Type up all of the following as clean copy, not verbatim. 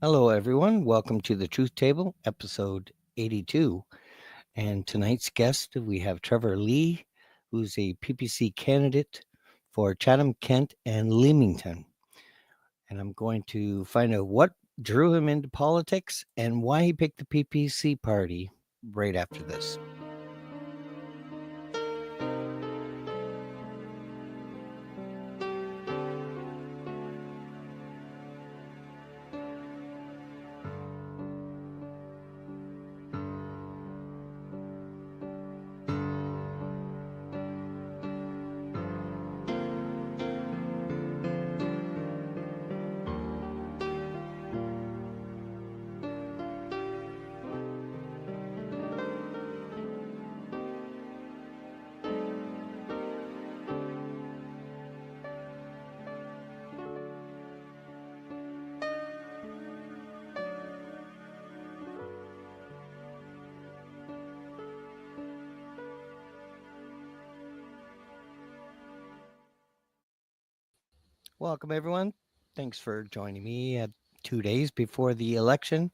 Hello, everyone. Welcome to the Truth Table, episode 82. And tonight's guest, we have Trevor Lee, who's a PPC candidate for Chatham, Kent, and Leamington. And I'm going to find out what drew him into politics and why he picked the PPC party right after this. Welcome, everyone. Thanks for joining me at 2 days before the election.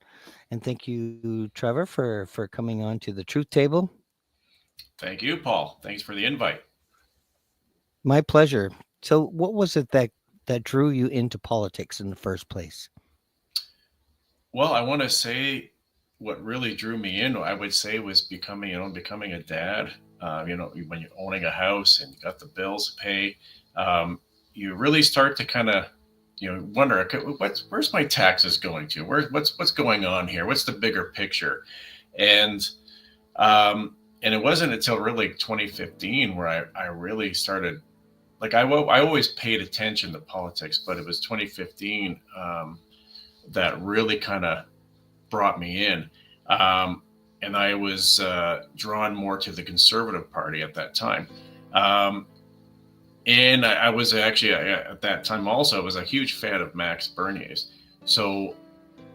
And thank you, Trevor, for coming on to the Truth Table. Thank you, Paul. Thanks for the invite. My pleasure. So, what was it that drew you into politics in the first place? Well, I want to say what really drew me in, I would say, was becoming a dad. When you're owning a house and you got the bills to pay, you really start to kind of, wonder, okay, where's my taxes going to? What's going on here? What's the bigger picture? And and it wasn't until really 2015 where I really started I always paid attention to politics, but it was 2015 that really kind of brought me in. Um, and I was drawn more to the Conservative Party at that time. Um, and I was actually at that time also I was a huge fan of Max Bernier's. So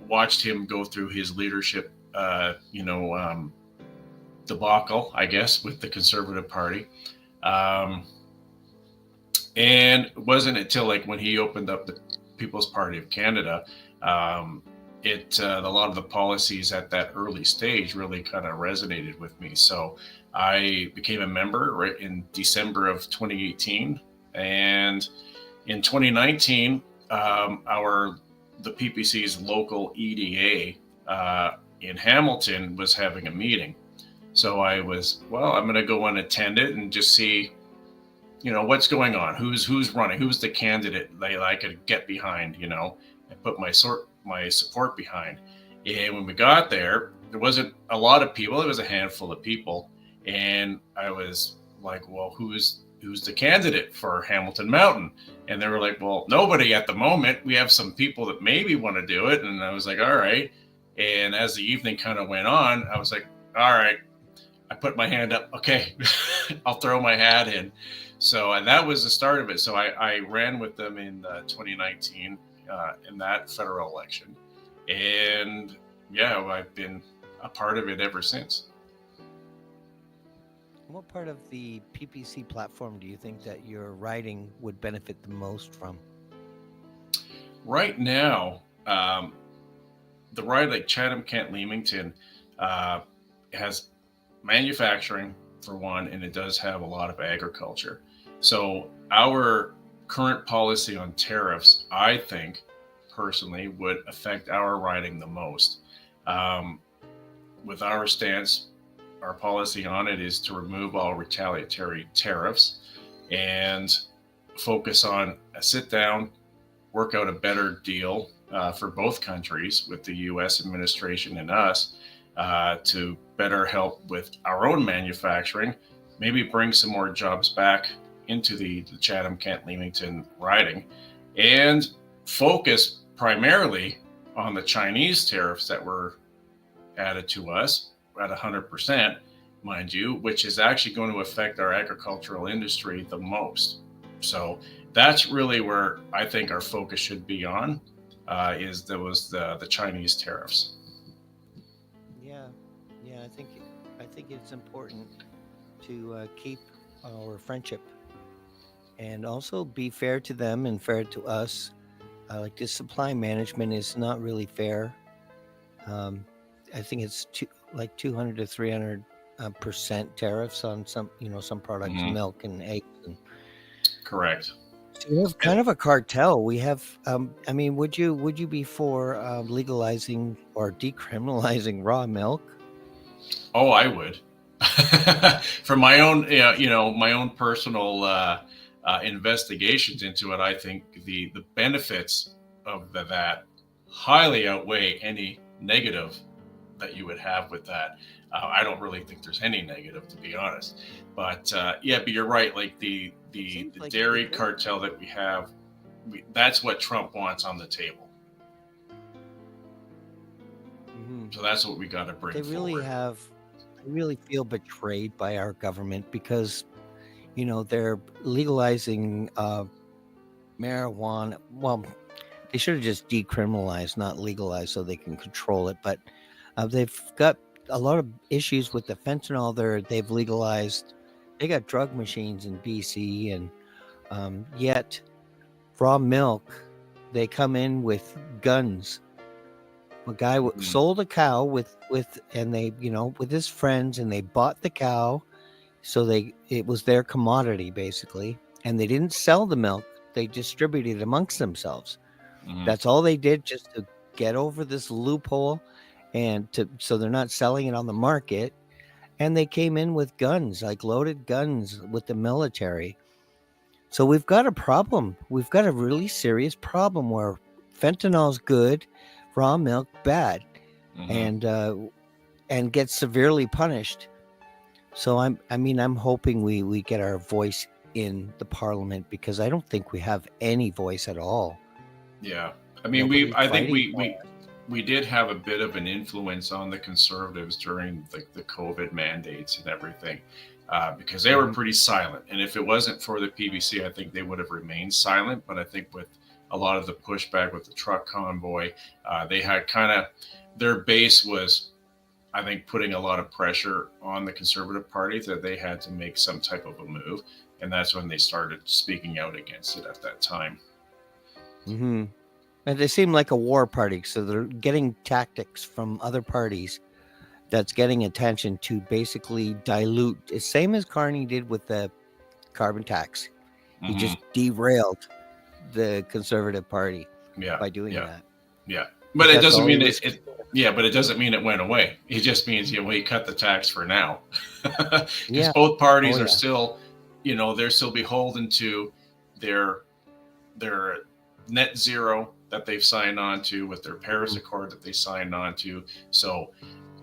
watched him go through his leadership, debacle, I guess, with the Conservative Party. Um, and it wasn't until like when he opened up the People's Party of Canada, um, a lot of the policies at that early stage really kind of resonated with me. So I became a member right in December of 2018, and in 2019, our the PPC's local EDA in Hamilton was having a meeting. So I'm going to go and attend it and just see what's going on, who's running, who's the candidate that I could get behind, and put my support behind. And when we got there wasn't a lot of people. It was a handful of people, and I was like, well, who's the candidate for Hamilton Mountain? And they were like, well, nobody at the moment. We have some people that maybe want to do it. And I was like, all right. And as the evening kind of went on, I was like, all right, I put my hand up. Okay, I'll throw my hat in. So and that was the start of it. So I ran with them in 2019 in that federal election, and yeah, I've been a part of it ever since. What part of the PPC platform do you think that your riding would benefit the most from? Right now, the ride like Chatham-Kent-Leamington uh, has manufacturing for one, and it does have a lot of agriculture. So our current policy on tariffs, I think personally, would affect our riding the most. Um, with our stance, our policy on it is to remove all retaliatory tariffs and focus on a sit down, work out a better deal for both countries with the U.S. administration and us to better help with our own manufacturing, maybe bring some more jobs back into the Chatham-Kent-Leamington riding, and focus primarily on the Chinese tariffs that were added to us at 100%, mind you, which is actually going to affect our agricultural industry the most. So that's really where I think our focus should be on, is the Chinese tariffs. Yeah, yeah, I think it's important to keep our friendship and also be fair to them and fair to us. like the supply management is not really fair. Um, I think it's like 200 to 300% tariffs on some, some products, Hmm. milk and eggs. And Correct. so we have And, kind of a cartel. We have, I mean, would you be for legalizing or decriminalizing raw milk? oh, I would. For my own, my own personal investigations into it, I think the benefits of that highly outweigh any negative that you would have with that. I don't really think there's any negative, to be honest. But yeah, but you're right. Like It the seems like it dairy would. cartel that we have, that's what Trump wants on the table. Hmm. So that's what we got to But bring forward. I really feel betrayed by our government because, they're legalizing marijuana. Well, they should have just decriminalized, not legalized, so they can control it. But they've got a lot of issues with the fentanyl. They've legalized. They got drug machines in BC, and yet raw milk. They come in with guns. A guy Mhm. sold a cow and they, with his friends, and they bought the cow, so it was their commodity basically, and they didn't sell the milk. They distributed it amongst themselves. Mhm. That's all they did, just to get over this loophole, and so they're not selling it on the market. And they came in with guns, like loaded guns with the military. So we've got a problem. We've got a really serious problem where fentanyl's good, raw milk bad, Mhm. and gets severely punished. So I'm hoping we get our voice in the parliament, because I don't think we have any voice at all. Yeah. I mean, Nobody I think fighting for us. we did have a bit of an influence on the conservatives during the COVID mandates and everything, because they were Mhm. pretty silent. And if it wasn't for the PPC, I think they would have remained silent. But I think with a lot of the pushback with the truck convoy, they had kind of their base was, I think, putting a lot of pressure on the Conservative Party that they had to make some type of a move. And that's when they started speaking out against it at that time. Mhm. And they seem like a war party, so they're getting tactics from other parties that's getting attention to basically dilute. It's same as Carney did with the carbon tax. He Hmm. just derailed the Conservative Party Yeah. by doing Yeah. that. Yeah, but But it that's doesn't all he mean was. Yeah, but it doesn't mean it went away. It just means we cut the tax for now, because Yeah. both Oh parties are yeah. still, they're still beholden to their their net zero that they've signed on to with their Paris Mhm. Accord that they signed on to. So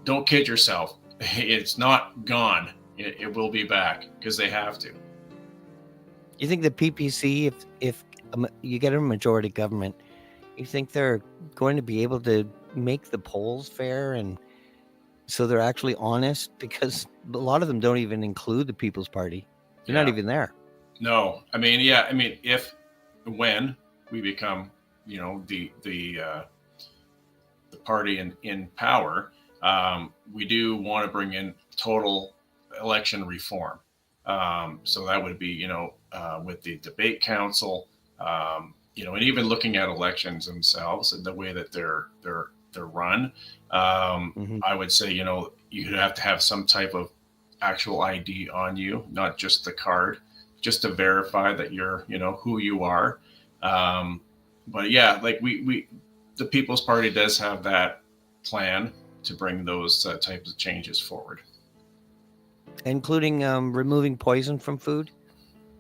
don't kid yourself. It's not gone. It will be back because they have to. You think the PPC, if you get a majority government, you think they're going to be able to make the polls fair, and so they're actually honest? Because a lot of them don't even include the People's Party. They're not Yeah. even there. No. I mean, yeah. I mean, if when we become, the party in power, we do want to bring in total election reform. So that would be, with the debate council, and even looking at elections themselves and the way that they're run. Hmm. I would say, you have to have some type of actual ID on you, not just the card, just to verify that you're, who you are. Um, but yeah, like the People's Party does have that plan to bring those types of changes forward. Including removing poison from food.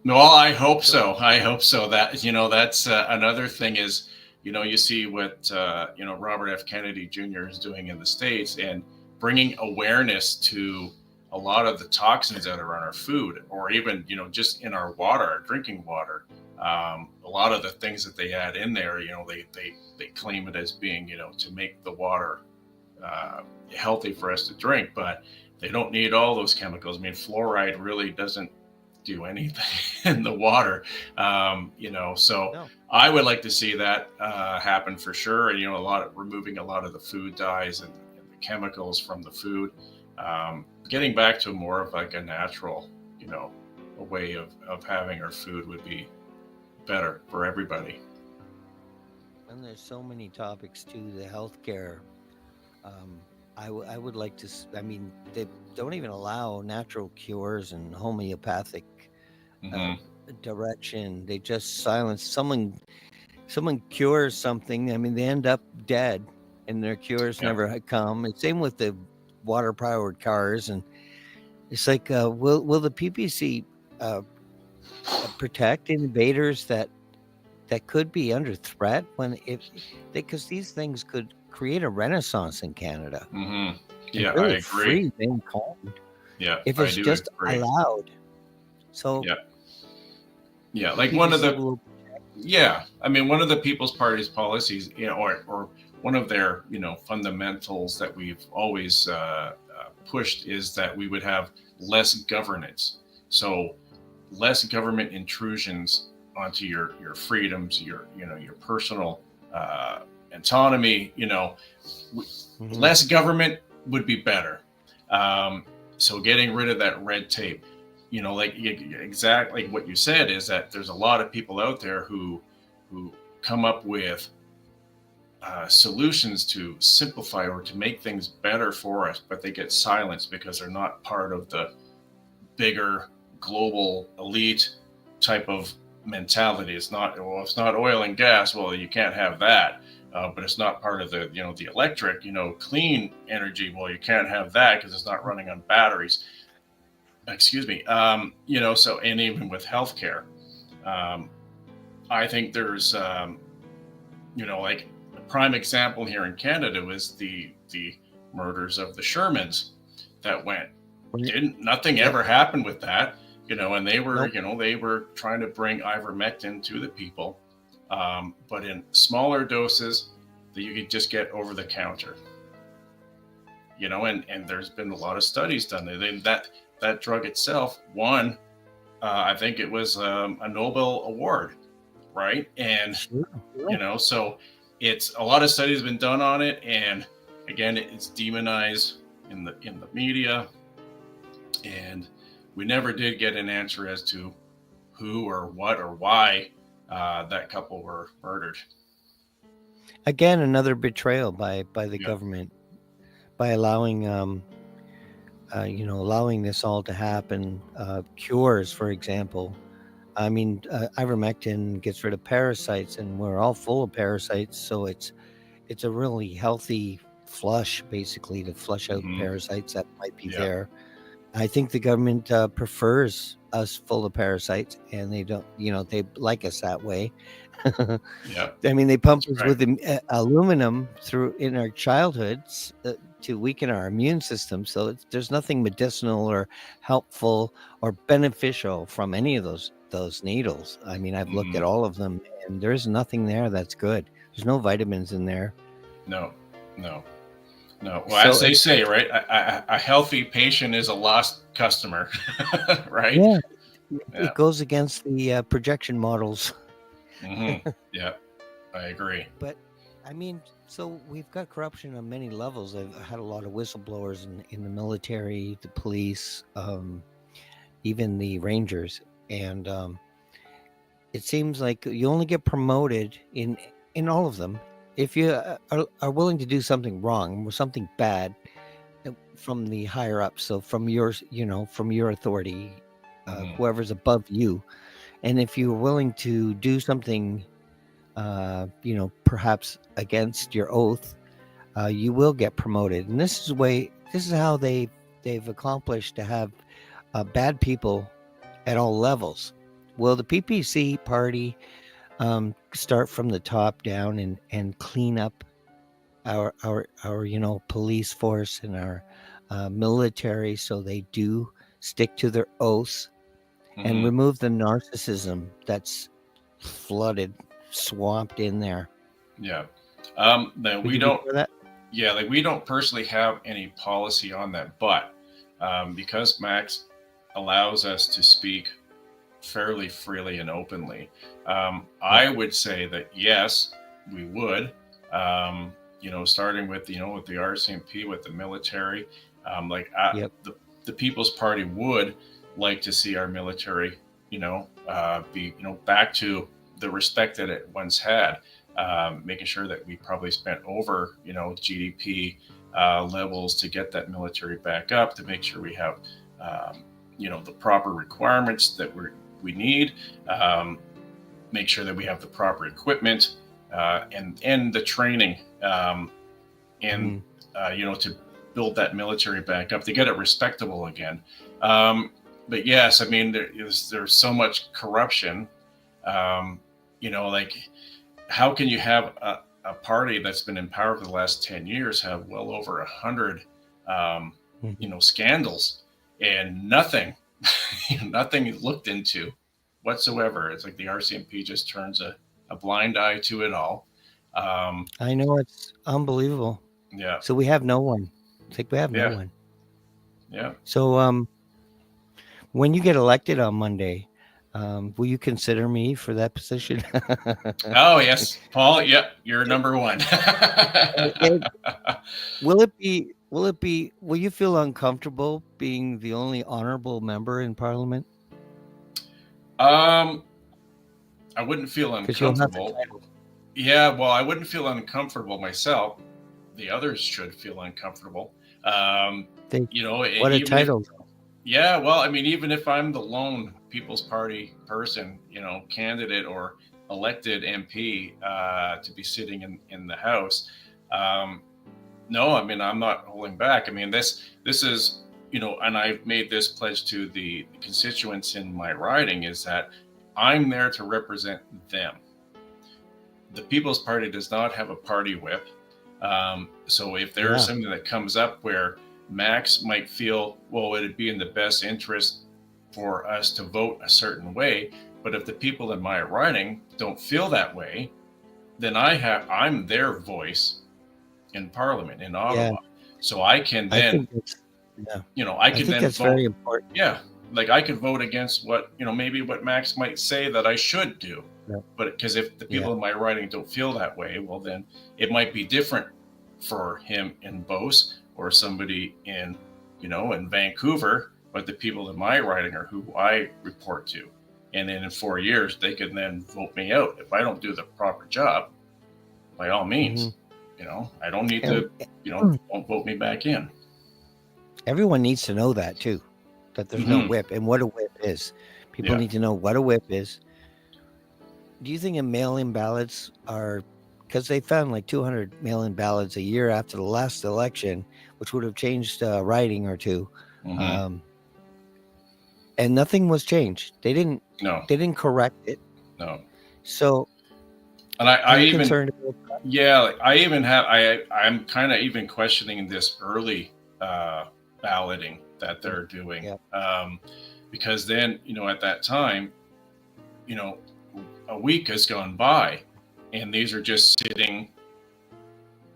Well, I hope So, so. I hope so. That that's another thing is, you see what Robert F. Kennedy Jr. is doing in the states and bringing awareness to a lot of the toxins that are on our food, or even just in our water, our drinking water. A lot of the things that they add in there, they claim it as being to make the water healthy for us to drink, but they don't need all those chemicals. I mean, fluoride really doesn't do anything in the water. So no. I would like to see that happen for sure. And a lot of removing a lot of the food dyes and the chemicals from the food, getting back to more of like a natural, a way of having our food would be better for everybody. And there's so many topics to the healthcare. Um, I would like to. I mean, they don't even allow natural cures and homeopathic uh, Hmm. direction. They just silence someone. Someone cures something. I mean, they end up dead, and their cures Yeah. never come. And same with the water powered cars. And it's like, will the PPC uh, protect invaders that could be under threat when if because these things could create a renaissance in Canada Hmm. and Yeah, I really agree. free mankind Yeah, if I it's do just agree. allowed. So Yeah. Yeah, the like one of PPC the will. yeah, I mean, one of the People's Party's policies, or one of their, fundamentals that we've always pushed is that we would have less governance. So less government intrusions onto your freedoms, your personal uh, autonomy. Mhm. Less government would be better. Um, so getting rid of that red tape, like exactly what you said is that there's a lot of people out there who come up with solutions to simplify or to make things better for us, but they get silenced because they're not part of the bigger global elite type of mentality. It's not, well, it's not oil and gas. Well, you can't have that. But it's not part of the electric, clean energy. Well, you can't have that because it's not running on batteries. Excuse me. So, and even with healthcare, um, I think there's, like a prime example here in Canada was the murders of the Shermans that went Right. didn't nothing Yep. ever happened with that, and Nope. they were trying to bring ivermectin to the people, but in smaller doses that you could just get over the counter, and there's been a lot of studies done. And that drug itself won, I think it was a Nobel Award, right? And Sure. Sure. so it's a lot of studies have been done on it, and again, it's demonized in the media, and we never did get an answer as to who or what or why that couple were murdered. Again, another betrayal by the Yeah. government by allowing allowing this all to happen. Cures, for example. I mean, ivermectin gets rid of parasites, and we're all full of parasites. So it's a really healthy flush, basically, to flush out Hmm. parasites that might be Yeah. there. I think the government prefers us full of parasites, and they don't, they like us that way. Yeah. I mean, they pump That's us right. with aluminum through in our childhoods to weaken our immune system. So there's nothing medicinal or helpful or beneficial from any of those needles. I mean, I've looked at Hmm. all of them, and there's nothing there that's good. There's no vitamins in there. No. No. No. Well, as So they say, right, a healthy patient is a lost customer, right? yeah, Yeah. it goes against the projection models. Hmm. Yeah. I agree. But I mean, so we've got corruption on many levels. I've had a lot of whistleblowers in the military, the police, even the Rangers, and it seems like you only get promoted in all of them if you are willing to do something wrong or something bad from the higher up. So from yours, from your authority, Hmm. whoever's above you, and if you're willing to do something, perhaps against your oath, you will get promoted. And this is how they've accomplished to have bad people at all levels. Will the PPC party start from the top down and clean up our police force and our military so they do stick to their oaths and Hmm. remove the narcissism that's flooded, swamped in there? Yeah. Then Would we you be don't. for that? Yeah, like we don't personally have any policy on that, but because Max allows us to speak fairly freely and openly, Yep. I would say that yes, we would. Starting with with the RCMP, with the military, like Yep. the People's Party would like to see our military, be back to the respect that it once had. making sure that we probably spent over, GDP levels to get that military back up, to make sure we have, the proper requirements that we need, make sure that we have the proper equipment, and the training, and to build that military back up, to get it respectable again. But yes, I mean, there's so much corruption. Like, how can you have a party that's been in power for the last 10 years have well over 100, scandals, and nothing, nothing looked into whatsoever? It's like the RCMP just turns a blind eye to it all. I know, it's unbelievable. Yeah. So we have no one. It's like we have no Yeah. one. Yeah. So when you get elected on Monday, will you consider me for that position? Oh, yes, Paul. Yep. You're number one. And will you feel uncomfortable being the only honorable member in Parliament? I wouldn't feel Because you'll have the uncomfortable. title. Yeah, well, I wouldn't feel uncomfortable myself. The others should feel uncomfortable. What a Even if, title. yeah, well, I mean, even if I'm the lone People's Party person, candidate or elected MP, to be sitting in the House, no, I mean, I'm not holding back. I mean, this is, and I've made this pledge to the constituents in my riding, is that I'm there to represent them. The People's Party does not have a party whip. So if there is something that comes up where Max might feel, well, it'd be in the best interest for us to vote a certain way, but if the people in my riding don't feel that way, then I'm their voice in Parliament in Ottawa. Yeah. So I can I then, think that's, I can think then that's vote. very important. Yeah. Like, I could vote against what, maybe what Max might say that I should do. Yeah. But because if the people in my riding don't feel that way, well, then it might be different for him in Beauce or somebody in, in Vancouver. But the people in my riding are who I report to. And then in 4 years, they can then vote me out. If I don't do the proper job, by all means, I don't need to, don't vote me back in. Everyone needs to know that too, that there's no whip and what a whip is. People need to know what a whip is. Do you think mail-in ballots are, because they found like 200 mail-in ballots a year after the last election, which would have changed a riding or two, and nothing was changed. They didn't. No. They didn't correct it. No. So, and I even concerned about that? Yeah, I'm kind of even questioning this early balloting that they're doing, because then at that time, a week has gone by, and these are just sitting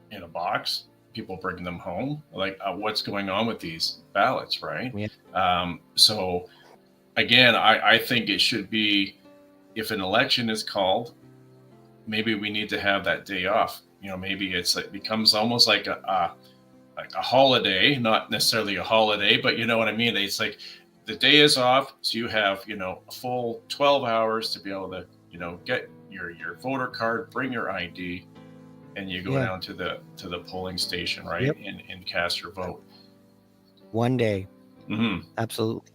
in a box. People bring them home. Like, what's going on with these ballots, right? Yeah. So, again, I think it should be, if an election is called, maybe we need to have that day off. Maybe it's like becomes almost like a holiday, not necessarily a holiday, but you know what I mean? It's like the day is off, so you have, a full 12 hours to be able to, get your voter card, bring your ID, and you go down to the polling station, right? And cast your vote. One day. Absolutely.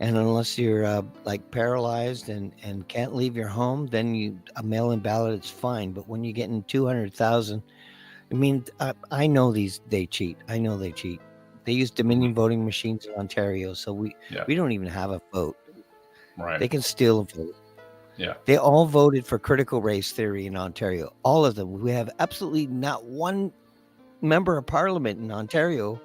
And unless you're like paralyzed and can't leave your home, then a mail-in ballot is fine. But when you get in 200,000, I mean, I know they cheat. I know they cheat. They use Dominion voting machines in Ontario, so we don't even have a vote. Right. They can steal a vote. Yeah. They all voted for critical race theory in Ontario. All of them. We have absolutely not one member of Parliament in Ontario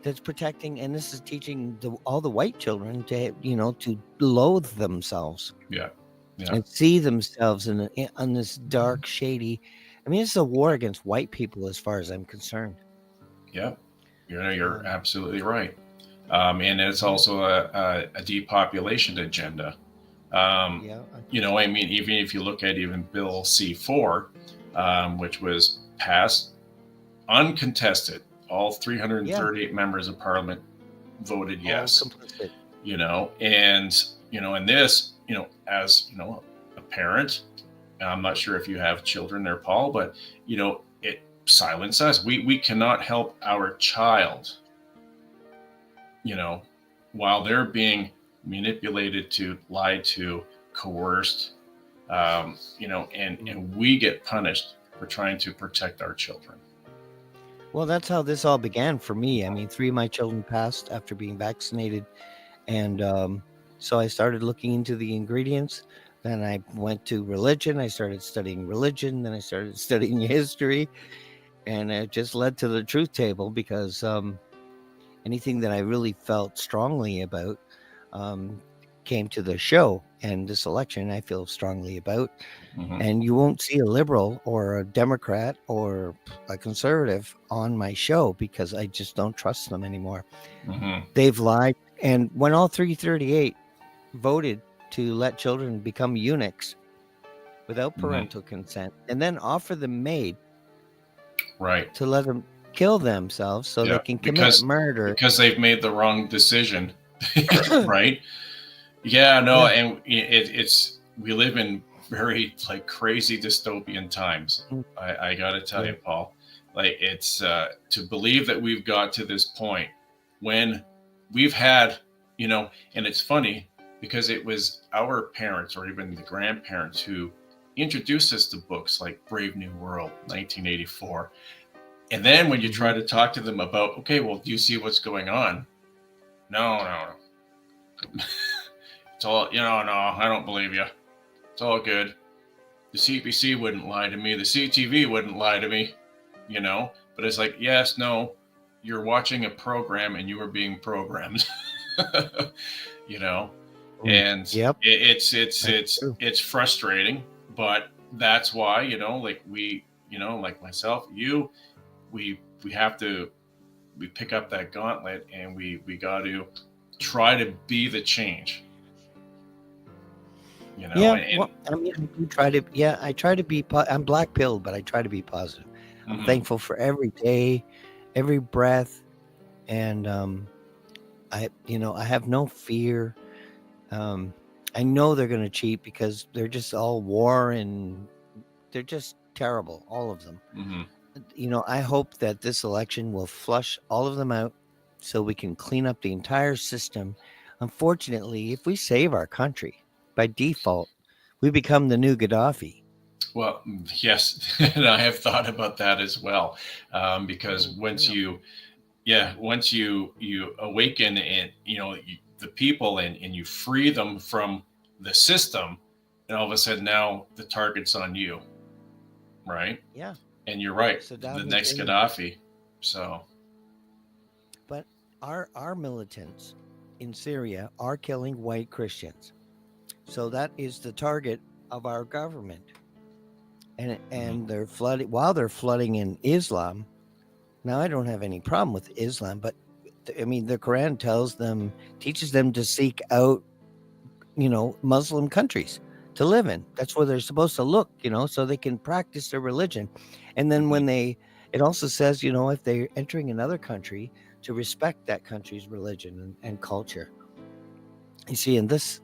that's protecting, and this is teaching all the white children to to loathe themselves, and see themselves on this dark, shady. I mean, it's a war against white people, as far as I'm concerned. Yeah, you're absolutely right, and it's also a depopulation agenda. I mean, even if you look at even Bill C-4, which was passed uncontested. All 338 members of Parliament voted yes. And and this, as a parent, I'm not sure if you have children there, Paul, but it silence us. We cannot help our child, you know, while they're being manipulated to, lied to, coerced, and we get punished for trying to protect our children. Well, that's how this all began for me. I mean, three of my children passed after being vaccinated, and so I started looking into the ingredients. Then I went to religion. I started studying religion. Then I started studying history, and it just led to the truth table because anything that I really felt strongly about um, came to the show. And this election, I feel strongly about. Mm-hmm. And you won't see a liberal or a Democrat or a conservative on my show because I just don't trust them anymore. Mm-hmm. They've lied. And when all 338 voted to let children become eunuchs without Mm-hmm. parental consent and then offer them maid Right. to let them kill themselves so Yeah. they can commit Because murder. they've made the wrong decision, right? Yeah. No. Yeah. And it's we live in very like crazy dystopian times. Mm, I got to tell yeah. you, Paul. Like it's to believe that we've got to this point when we've had, and it's funny because it was our parents or even the grandparents who introduced us to books like Brave New World, 1984. And then when you Mm-hmm. try to talk to them about, okay, well, do you see what's going on? No, no, no. It's all, no, I don't believe you. It's all good. The CPC wouldn't lie to me. The CTV wouldn't lie to me, But it's like, yes, no, you're watching a program and you are being programmed, you know? Mm, And yep. That's true. it's frustrating, but that's why, like like myself, we have to, we pick up that gauntlet and we got to try to be the change, Yeah. and Well, I mean, I do try to, yeah, I try to be, I'm black pilled, but I try to be positive. I'm mm-hmm, thankful for every day, every breath. And I have no fear. Um, I know they're going to cheat because they're just all war and they're just terrible, all of them. mm-hmm. I hope that this election will flush all of them out so we can clean up the entire system. Unfortunately, if we save our country by default, we become the new Gaddafi. Well, yes, and I have thought about that as well, because once Yeah. you awaken and the people and you free them from the system, and all of a sudden now the target's on you, right? Yeah. And you're right, the Saddam next Hussein. Gaddafi. So, But our militants in Syria are killing white Christians. So that is the target of our government. And mhm, they're flooding while they're flooding in Islam. Now I don't have any problem with Islam, but I mean the Quran teaches them to seek out, Muslim countries to live in. That's where they're supposed to look, so they can practice their religion. And then mhm, it also says, if they're entering another country, to respect that country's religion and culture. You see, and this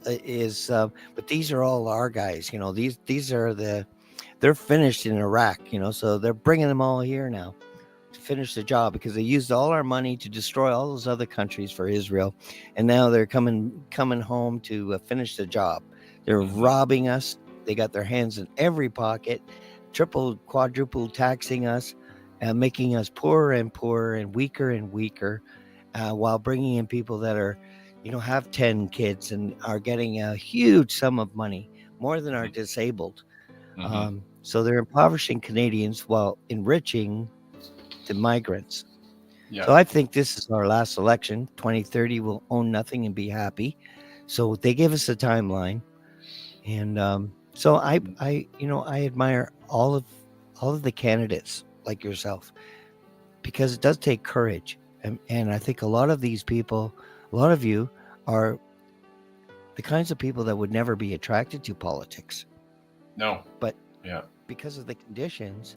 is, but these are all our guys. These are they're finished in Iraq. So they're bringing them all here now to finish the job because they used all our money to destroy all those other countries for Israel, and now they're coming home to finish the job. They're mhm, robbing us. They got their hands in every pocket, triple, quadruple taxing us, making us poorer and weaker, while bringing in people that are, have 10 kids and are getting a huge sum of money, more than are mhm, disabled. mhm. So they're impoverishing Canadians while enriching the migrants. Yeah. So I think this is our last election. 2030 will own nothing and be happy. So they give us a timeline, and so I admire all of the candidates like yourself because it does take courage, and I think a lot of these people, a lot of you, are the kinds of people that would never be attracted to politics, No. but Yeah. because of the conditions,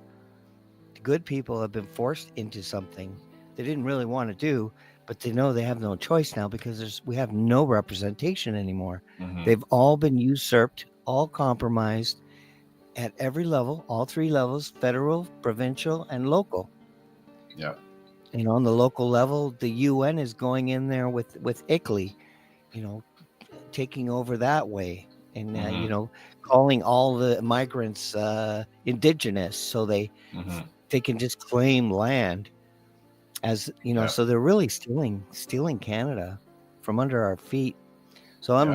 good people have been forced into something they didn't really want to do, but they know they have no choice now because we have no representation anymore. Hmm. They've all been usurped, all compromised, at every level, all three levels: federal, provincial, and local. Yeah. And on the local level, the UN is going in there with ICLEI, you know, taking over that way, and Mm-hmm. calling all the migrants indigenous, so Mm-hmm. they can just claim land, as Yeah. so they're really stealing Canada from under our feet. So Yeah. I'm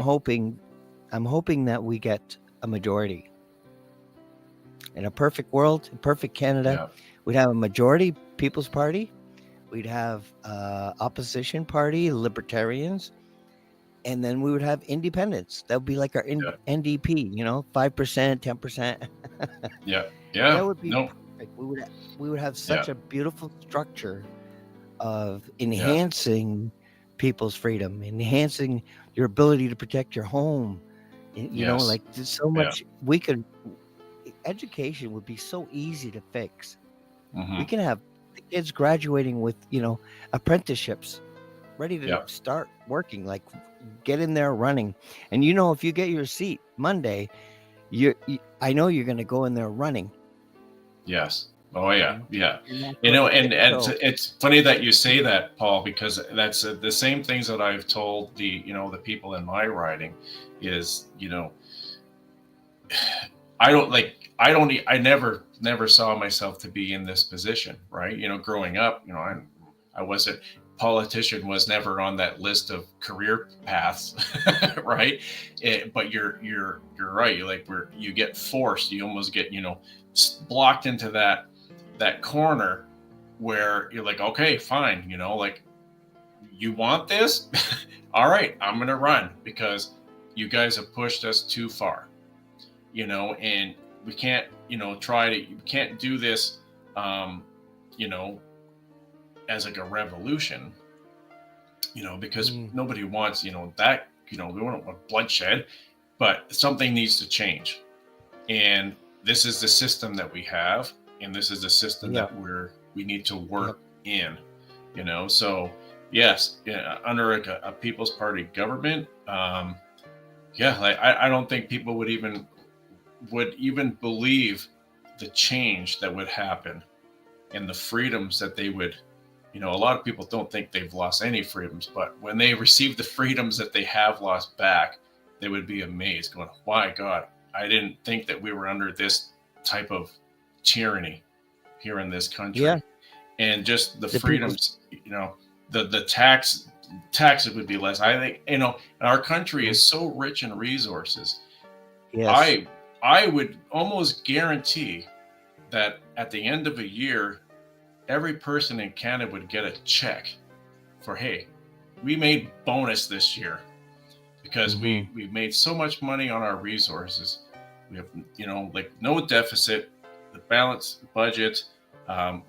hoping that we get a majority. In a perfect world, in perfect Canada, Yeah. we'd have a majority People's Party, we'd have opposition party, libertarians, and then we would have independents. That would be like our Yeah. NDP, 5%, 10%. Yeah. Yeah. That would be No. perfect. We would have Yeah. such a beautiful structure of Yeah. enhancing people's freedom, enhancing your ability to protect your home. Yes. Like there's so Yeah. much we could. Education would be so easy to fix. We Mm-hmm. can have the kids graduating with apprenticeships, ready to Yeah. start working, like get in there running. And if you get your seat Monday, I know you're going to go in there running. Yes. Oh yeah. Yeah. You're not going to And tiptoe. it's funny that you say that, Paul, because that's the same things that I've told the people in my riding is, I never saw myself to be in this position, right? Growing up, I wasn't politician was never on that list of career paths, right? But you're right. You like where you get forced, you almost get blocked into that corner where you're like, okay, fine, like you want this, all right, I'm gonna run because you guys have pushed us too far, and we can't, we can't do this, um, you know, as like a revolution, because Mm, nobody wants, that, we don't want bloodshed, but something needs to change. And this is the system that we have, and this is the system yeah, that we need to yep. work in, so yes, yeah, under like a People's Party government, yeah, like I don't think people would even believe the change that would happen and the freedoms that they would, a lot of people don't think they've lost any freedoms, but when they receive the freedoms that they have lost back, they would be amazed, going, my God, I didn't think that we were under this type of tyranny here in this Yeah, country. And just the the people's freedoms, the taxes would be less. I think, our country mm, is so rich in resources. yes, I would almost guarantee that at the end of a year, every person in Canada would get a check for, hey, we made bonus this year because hmm, we made so much money on our resources. We have, like no deficit, the balanced budget.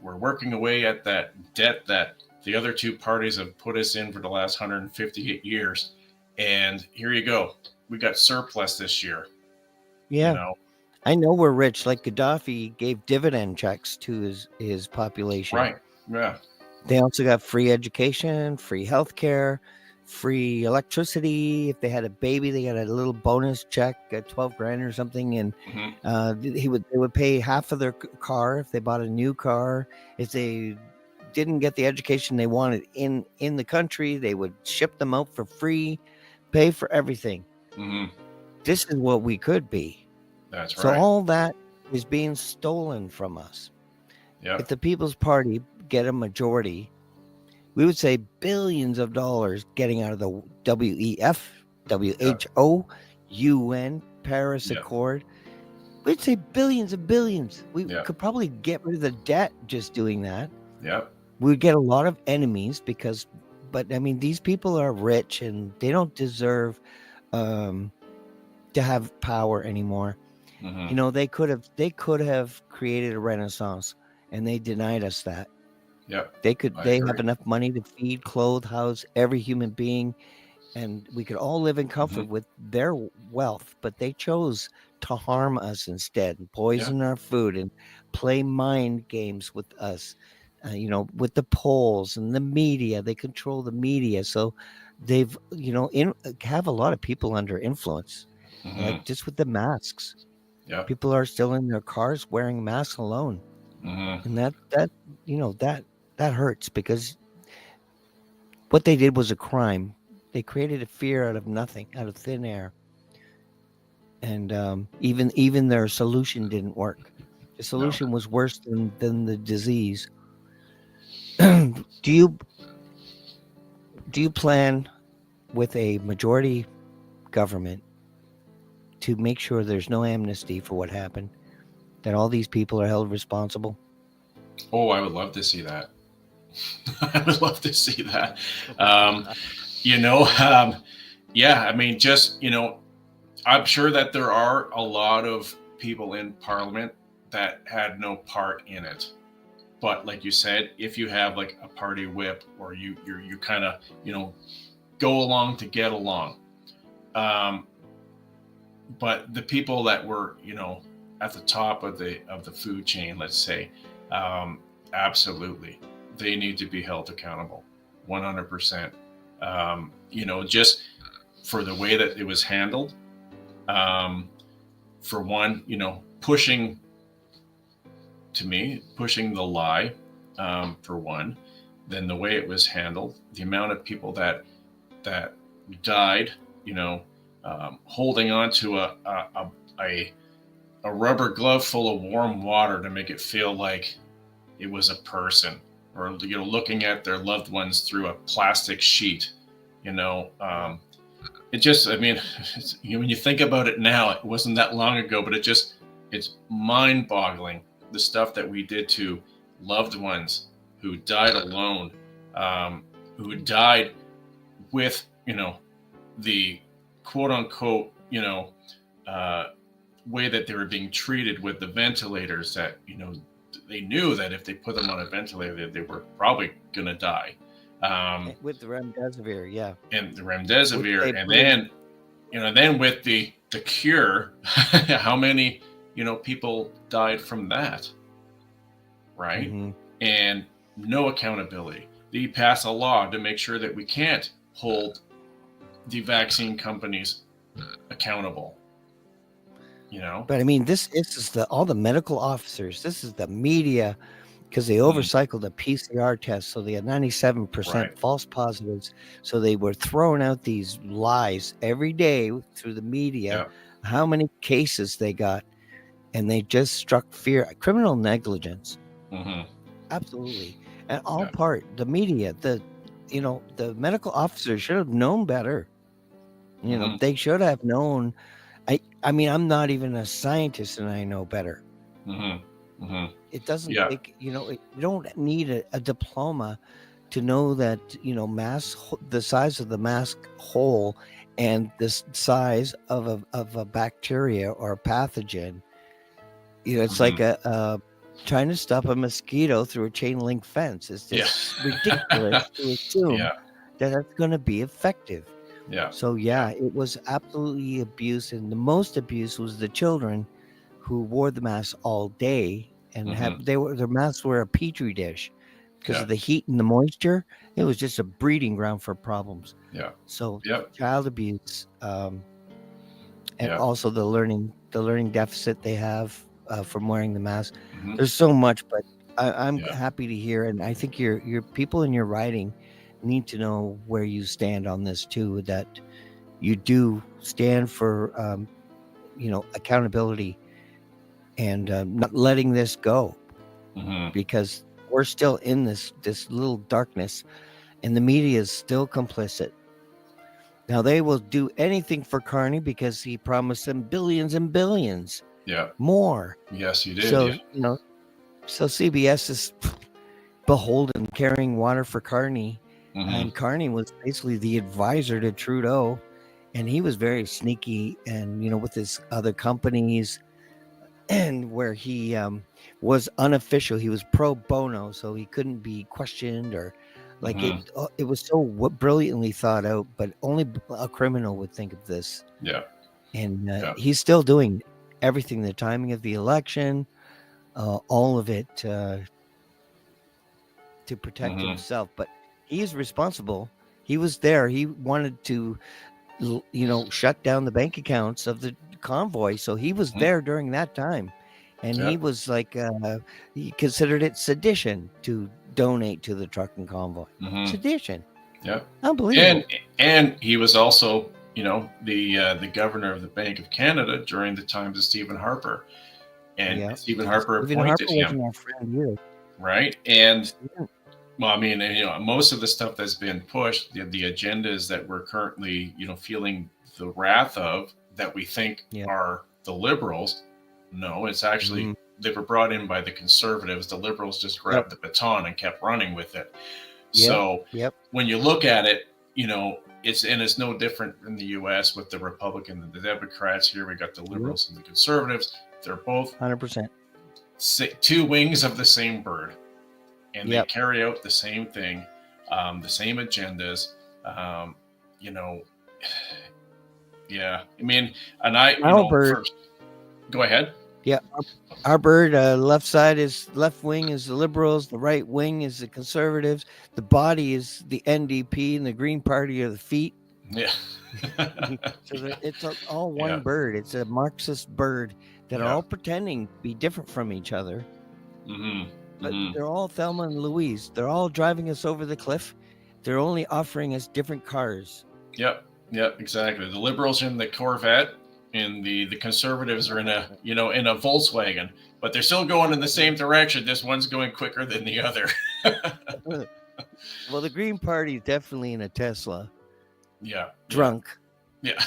We're working away at that debt that the other two parties have put us in for the last 158 years. And here you go. We got surplus this year, you yeah. know? I know we're rich. Like Gaddafi gave dividend checks to his population. Right. Yeah. They also got free education, free healthcare, free electricity. If they had a baby, they got a little bonus check, 12 grand or something, and Hmm. they would pay half of their car if they bought a new car. If they didn't get the education they wanted in the country, they would ship them out for free, pay for everything. Hmm. This is what we could be. That's So right. all that is being stolen from us. If Yep. the People's Party get a majority, we would say billions of dollars getting out of the WEF, Yep. WHO, UN, Paris Yep. Accord. We'd say billions and billions. We Yep. could probably get rid of the debt just doing that. Yep. We'd get a lot of enemies but I mean, these people are rich and they don't deserve um, to have power anymore. Hmm. They could have created a renaissance, and they denied us that. Yep. I They have agree. enough money to feed, clothe, house every human being, and we could all live in comfort Hmm. with their wealth, but they chose to harm us instead, and Yeah. poison our food, and play mind games with us. With the polls and the media, they control the media, so they've have a lot of people under influence, Hmm. like just with the masks. Yeah. People are still in their cars wearing masks alone, Hmm. and that that hurts because what they did was a crime. They created a fear out of nothing, out of thin air, and even their solution didn't work. The No. solution was worse than the disease. Do you plan with a majority government to make sure there's no amnesty for what happened, that all these people are held responsible? Oh, I would love to see that. I would love to see that. Um, you know, yeah, I mean, just, I'm sure that there are a lot of people in Parliament that had no part in it. But like you said, if you have like a party whip, or you kind of, go along to get along. Um, but the people that were, at the top of the food chain, let's say, um, absolutely, they need to be held accountable, 100%. Just for the way that it was handled. Um, for one, pushing pushing the lie, for one, then the way it was handled, the amount of people that died, holding on to a a rubber glove full of warm water to make it feel like it was a person, or looking at their loved ones through a plastic sheet. You know, Yeah. um, it just, I mean, when you think about it now, it wasn't that long ago, but it's mind-boggling, the stuff that we did to loved ones who died alone, who died with, the quote unquote, uh, way that they were being treated with the ventilators, that, they knew that if they put them on a ventilator, they were probably going to die. Um, With the remdesivir, yeah, and the which remdesivir, they and put in. then with the cure, how many, people died from that, right? Hmm. And no accountability. They pass a law to make sure that we can't hold the vaccine companies accountable, you know? But I mean, this is the all the medical officers. This is the media because they Mm, overcycled the PCR test, so they had right. 97% false positives. So they were throwing out these lies every day through the media. Yeah. How many cases they got, and they just struck fear, criminal negligence, Hmm. absolutely, and all Yeah. part the media. The medical officers should have known better. Hmm. They should have known. I mean, I'm not even a scientist, and I know better. Hmm. Hmm. It doesn't Yeah. take, you don't need a diploma to know that, the size of the mask hole and the size of a bacteria or a pathogen. It's Hmm. like trying to stop a mosquito through a chain link fence. It's Yeah. just ridiculous to assume Yeah. that that's going to be effective. Yeah. So Yeah. yeah, it was absolutely abuse, and the most abuse was the children who wore the mask all day and Hmm. their masks were a petri dish because Yeah. of the heat and the moisture. It was just a breeding ground for problems. Yeah. So Yep. child abuse, and Yep. also the learning deficit they have from wearing the mask. Hmm. There's so much, but I'm Yeah. happy to hear, and I think your people in your writing need to know where you stand on this too. That you do stand for accountability and not letting this go, Hmm. because we're still in this little darkness, and the media is still complicit. Now they will do anything for Carney because he promised them billions and billions Yeah. more. Yes, you did. So Yeah. so CBS is beholden carrying water for Carney, Hmm. and Carney was basically the advisor to Trudeau, and he was very sneaky, and with his other companies, and where he was unofficial. He was pro bono, so he couldn't be questioned or like it. Hmm. It was so brilliantly thought out, but only a criminal would think of this. Yeah. And Yeah. he's still doing everything. The timing of the election, all of it to protect Hmm. himself. But he's responsible. He was there. He wanted to shut down the bank accounts of the convoy. So he was Mhm. there during that time, and he Yeah. was like, he considered it sedition to donate to the trucking convoy. Hmm. Sedition, Yeah. And unbelievable. he was also, the governor of the Bank of Canada during the times of Stephen Harper, and Yeah, Stephen Harper Stephen appointed Harper him, wasn't our friend either. right? And Yeah, well, I mean, most of the stuff that's been pushed, the agendas that we're currently, feeling the wrath of, that we think yeah, are the liberals. No, it's actually, mhm, they were brought in by the conservatives. The liberals just yep, grabbed the baton and kept running with it. yep, So yep, when you look at it, it's no different in the U.S. with the Republicans and the Democrats. Here we got the yep, liberals and the conservatives. They're both 100%. two wings of the same bird, and they Yep, carry out the same thing, the same agendas. Um, you know, yeah. I mean, and our bird. first, go ahead. Yeah, our bird. Left wing is the liberals. The right wing is the conservatives. The body is the NDP, and the Green Party are the feet. Yeah. So Yeah. it's all Yeah. one bird. It's a Marxist bird that are Yeah. all pretending to be different from each other, Hmm. but Hmm. they're all Thelma and Louise. They're all driving us over the cliff. They're only offering us different cars. Yep. Yep. Exactly. The liberals are in the Corvette, and the conservatives are in a Volkswagen, but they're still going in the same direction. This one's going quicker than the other. Well, the Green Party is definitely in a Tesla, Yeah. Yeah. drunk, Yeah.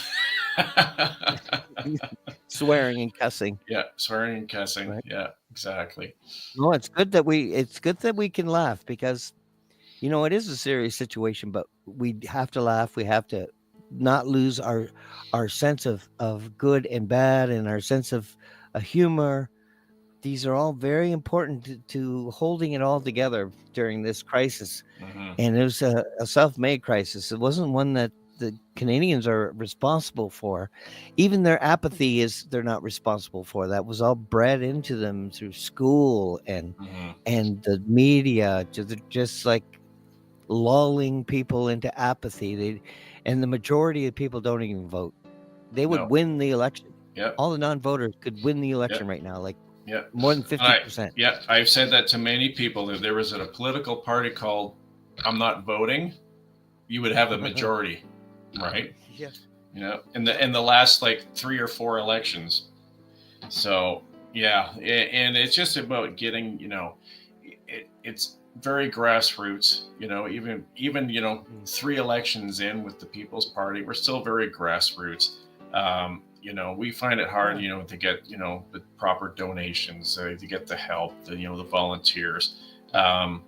swearing and cussing. Yeah. Swearing and cussing. Right? Yeah. Exactly. No, it's good that we can laugh because it is a serious situation, but we have to laugh. We have to not lose our sense of good and bad and our sense of humor. These are all very important to holding it all together during this crisis. Hmm. And it was a self-made crisis. It wasn't one that the Canadians are responsible for. Even their apathy is they're not responsible for. That was all bred into them through school Hmm. and the media, just like lulling people into apathy. And the majority of people don't even vote. They would No. win the election. Yep. All the non-voters could win the election Yep. right now, like Yep. more than And 50%. I've said that to many people. If there was a political party called "I'm not voting," you would have a majority, right? Yeah. In the last like 3 or 4 elections. So yeah, and it's just about getting, it's very grassroots. Even 3 elections in with the People's Party, we're still very grassroots. We find it hard, Yeah. to get the proper donations, to get the help, the volunteers. Um,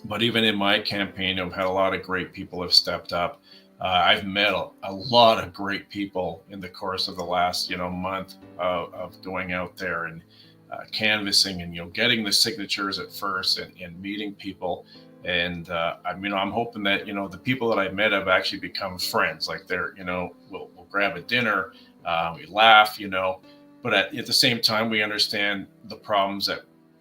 but even in my campaign, I've had a lot of great people have stepped up. I've met a lot of great people in the course of the last month of going out there and canvassing and getting the signatures at first and meeting people. And I'm hoping that the people that I met have actually become friends. Like we'll grab a dinner, we laugh, but at the same time we understand the problems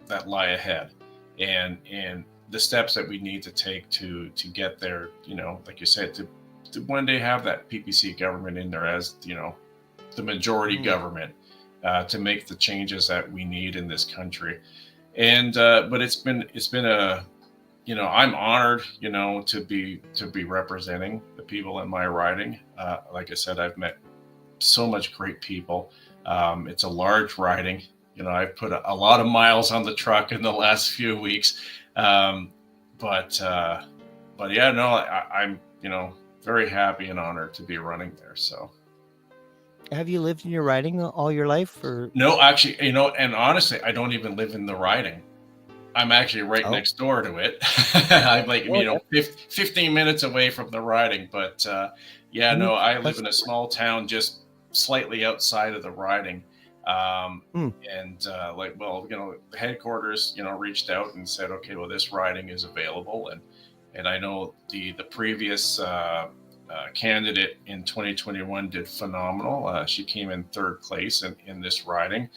that lie ahead, and the steps that we need to take to get there. Like you said, to one day have that PPC government in there as the majority Mhm. government, to make the changes that we need in this country. And but it's been I'm honored to be representing the people in my riding. Like I said, I've met so much great people. It's a large riding. I've put a lot of miles on the truck in the last few weeks. Um, but yeah, no, I'm very happy and honored to be running there. So Have you lived in your riding all your life, or no, actually, and honestly, I don't even live in the riding. I'm actually right oh, next door to it. I'm like, oh yeah, 15 minminutes away from the riding. But yeah, mhm, no, I live that's in a small town just slightly outside of the riding. Um, mm, and well, the headquarters, reached out and said, okay, well, this riding is available. And I know the previous candidate in 2021 did phenomenal. She came in third place in this riding.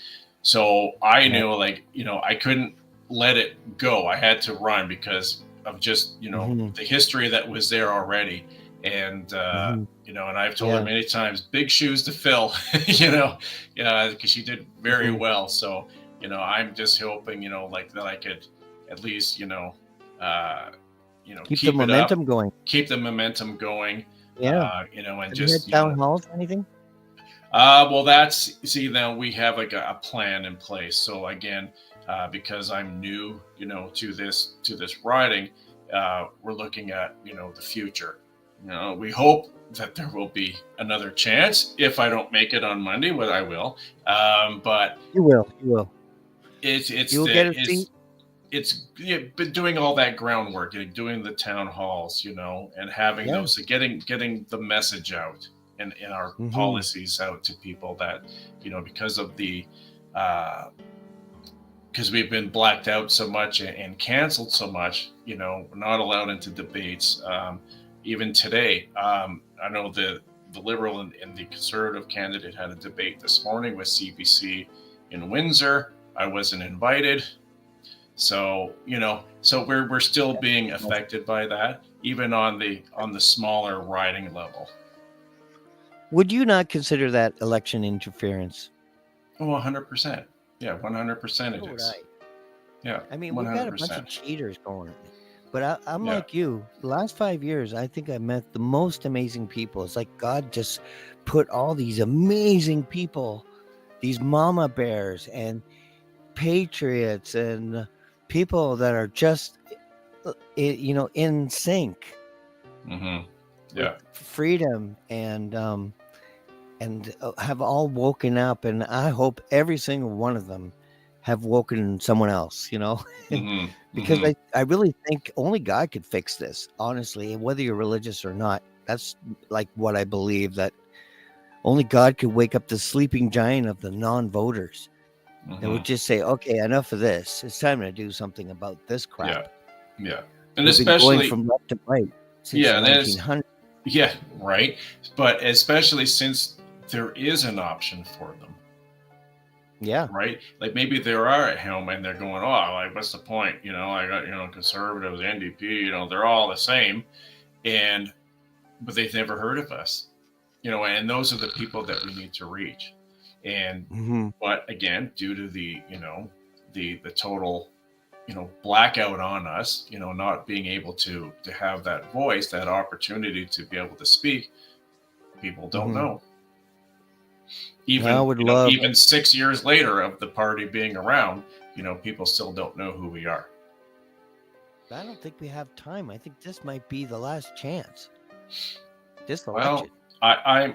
So I yeah, knew, like, I couldn't let it go. I had to run because of just, mhm, the history that was there already. And Hmm. and I've told her Yeah. many times, big shoes to fill, because she did very Hmm. well. So I'm just hoping like that I could at least uh, Keep the keep it up, momentum going. keep the momentum going, Yeah. and Have you had just town halls or anything? well, that's see now we have like a plan in place. So again, because I'm new, to this riding, we're looking at the future. We hope that there will be another chance if I don't make it on Monday, what I will. But You will. You will. it's You it's will the get a seat. it's been doing all that groundwork, doing the town halls, and having Yeah. those, so getting the message out and our Hmm. policies out to people that because of the because we've been blacked out so much and canceled so much, we're not allowed into debates. Even today, I know the liberal and the conservative candidate had a debate this morning with CBC in Windsor. I wasn't invited. So so we're still being affected by that, even on the smaller riding level. Would you not consider that election interference? Oh, 100%. Yeah, 100% it So would is. I. Yeah, I mean, we've got a bunch of 100%. cheaters going. But I'm Yeah. like you. The last 5 years, I think I met the most amazing people. It's like God just put all these amazing people, these mama bears and patriots and people that are just, in sync Hmm. with Yeah. freedom and have all woken up. And I hope every single one of them have woken someone else, Hmm. because Hmm. I really think only God could fix this, honestly, whether you're religious or not. That's like what I believe, that only God could wake up the sleeping giant of the non-voters that Hmm. would just say, okay, enough of this. It's time to do something about this Yeah. crap. Yeah. And We've been going especially, from left to right since the yeah, there's, 1900s. yeah, right. But especially since there is an option for them, Yeah. right? Like maybe they are at home and they're going, oh, like, what's the point? I got, conservatives, NDP, they're all the same. But they've never heard of us, and those are the people that we need to reach. And, Hmm. but again, due to the total, blackout on us, not being able to have that voice, that opportunity to be able to speak, people don't Hmm. know. I Even, would love. even 6 years later of the party being around, people still don't know who we are. I don't think we have time. I think this might be the last chance. This Well, election. I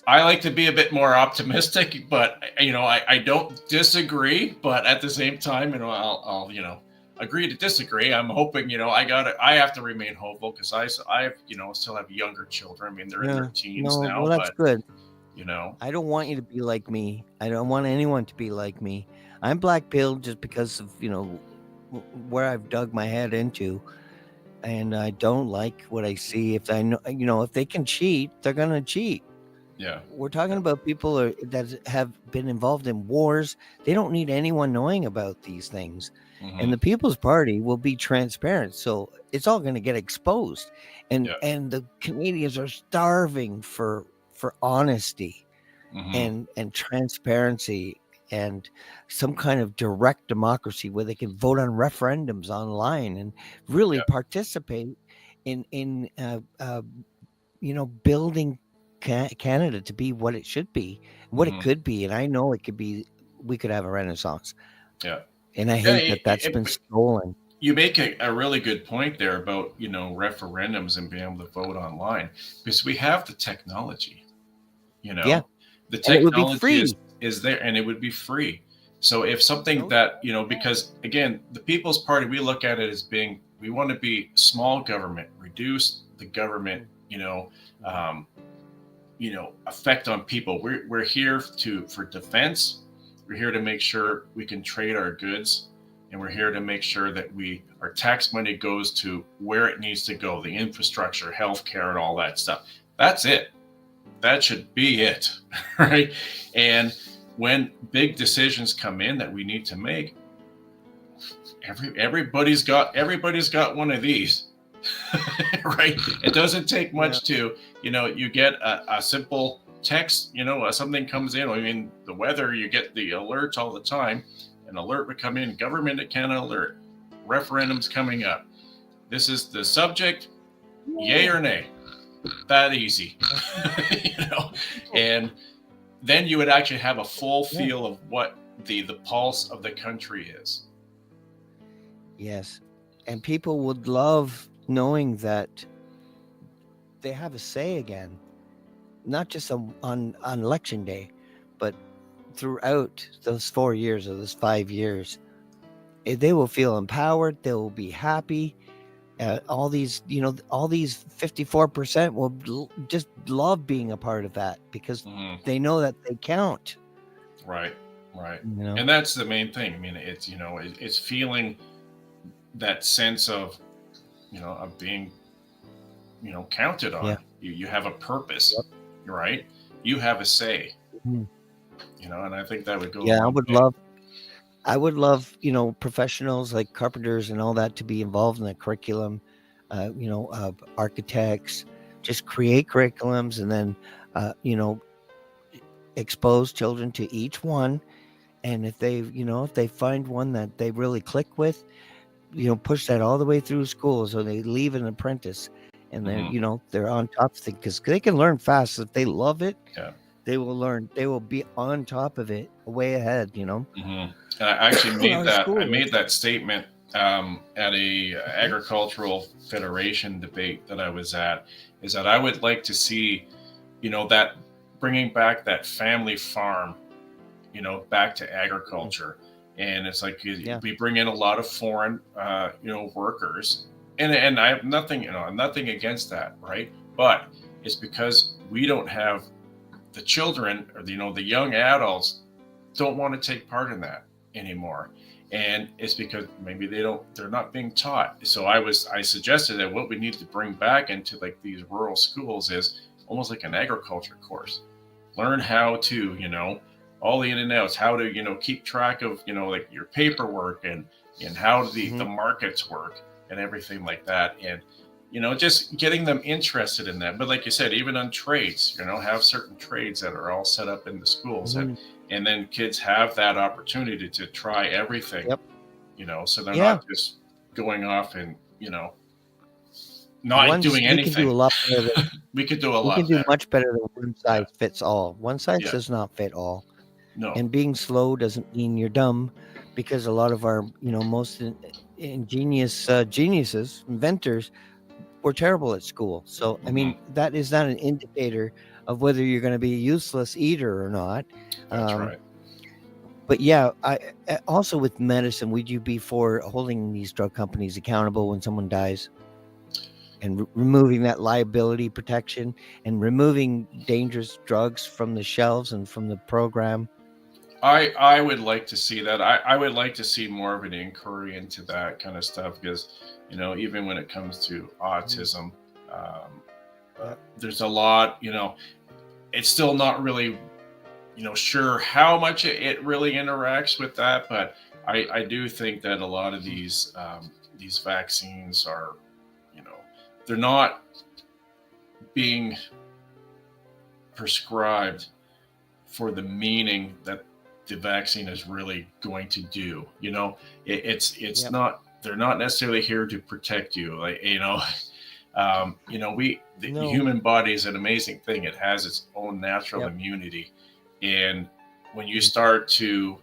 I like to be a bit more optimistic, but I don't disagree. But at the same time, I'll agree to disagree. I'm hoping I have to remain hopeful because I still have younger children. I mean, they're in their Yeah. teens No, well, now, that's but good. you know, I don't want you to be like me. I don't want anyone to be like me. I'm black pilled just because of, where I've dug my head into. And I don't like what I see. If I know, if they can cheat, they're going to cheat. yeah, We're talking yeah, about people that have been involved in wars. They don't need anyone knowing about these things. And hmm, the People's Party will be transparent. So it's all going to get exposed. And yeah, and the Canadians are starving for honesty hmm, and transparency and some kind of direct democracy where they can vote on referendums online and really yeah, participate in building Canada to be what it should be, what it hmm, could be. And I know it could be. We could have a renaissance, yeah, and I yeah. hate that that's been stolen. You make a really good point there about referendums and being able to vote online, because we have the technology. you Yeah, know the and it would be technology free. is there, and it would be free. So if something No, that because again, the People's Party, we look at it as being, we want to be small government, reduce the government, mm, um, effect on people. We're here for defense. We're here to make sure we can trade our goods, and we're here to make sure that our tax money goes to where it needs to go, the infrastructure, healthcare, and all that stuff. That's it. That should be it, right? And when big decisions come in that we need to make, everybody's got one of these. Right? It doesn't take Yeah. much to, you get a simple text, something comes in. I mean, the weather, you get the alerts all the time. An alert would come in, government of Canada alert, referendum's coming up. This is the subject, yay or nay. That easy. you know, and then you would actually have a full Yeah. feel of what the pulse of the country is. Yes. And people would love knowing that they have a say again, not just on election day, but throughout those 4 years or those 5 years. They will feel empowered. They will be happy. All these 54% will just love being a part of that because Mm-hmm. they know that they count. Right, right. You know, And that's the main thing. I mean, it's, it's feeling that sense of being, counted on. yeah, You have a purpose, yep. right? You have a say, Mhm. and I think that would go a Yeah. long way. I would love, professionals like carpenters and all that to be involved in the curriculum. Architects, just create curriculums and then, uh, you know, expose children to each one. And if they find one that they really click with, push that all the way through school so they leave an apprentice and Mm-hmm. they're on top of things because they can learn fast. If they love it, Yeah. they will learn. They will be on top of it, way ahead. Mm-hmm. And I actually made Our that. I school. made that statement at a agricultural federation debate that I was at. Is that I would like to see, that bringing back that family farm, back to agriculture. And it's like Yeah. we bring in a lot of foreign, workers, and I have nothing, nothing against that, right? But it's because we don't have the children or the young adults don't want to take part in that anymore, and it's because maybe they're not being taught. So I suggested that what we need to bring back into like these rural schools is almost like an agriculture course. Learn how to all the in and outs, how to keep track of like your paperwork, and how the Hmm. markets work and everything like that. And just getting them interested in that. But like you said, even on trades, have certain trades that are all set up in the schools, and Hmm. and then kids have that opportunity to try everything, Yep. so they're Yeah. not just going off and not One's doing we can do anything. a lot better than We could do a we can lot do better. much better than one Yeah. size fits all. One size Yeah. does not fit all. No. And being slow doesn't mean you're dumb, because a lot of our most ingenious geniuses, inventors, were terrible at school. So I Hmm. mean, that is not an indicator of whether you're going to be a useless eater or not. That's Um, right. but yeah, also with medicine, would you be for holding these drug companies accountable when someone dies and removing that liability protection and removing dangerous drugs from the shelves and from the program? I would like to see that. I would like to see more of an inquiry into that kind of stuff because, even when it comes to Mhm. autism, um, Yep. there's a lot, it's still not really, sure how much it really interacts with that. But I do think that a lot of Mhm. these vaccines are, you know, they're not being prescribed for the meaning that the vaccine is really going to do. It's Yep. not. They're not necessarily here to protect you. Like the No. human body is an amazing thing. It has its own natural Yep. immunity, and when you Mhm. start to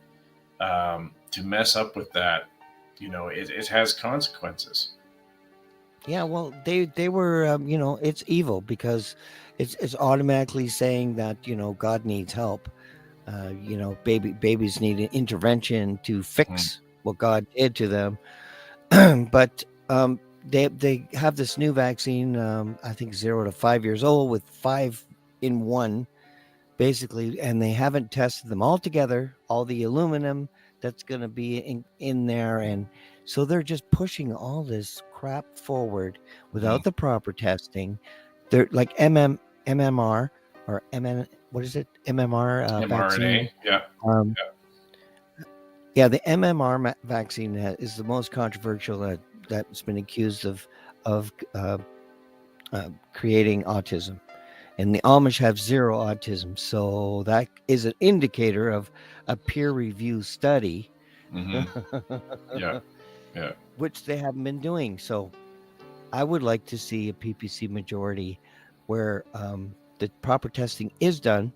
mess up with that, it has consequences. Yeah, well, they were, it's evil because it's automatically saying that God needs help. Babies need an intervention to Mm-hmm. fix what God did to them. But they have this new vaccine, I think 0 to 5 years old, with 5 in 1 basically, and they haven't tested them all together, all the aluminum that's going to be in there, and so they're just pushing all this crap forward without the proper testing. They're like MMR or MN, what is it, MMR vaccine. mRNA, yeah. um, yeah, the MMR vaccine is the most controversial that's been accused of of creating autism. And the Amish have zero autism. So that is an indicator of a peer review study, Hmm. Yeah. Yeah. which they haven't been doing. So I would like to see a PPC majority where the proper testing is done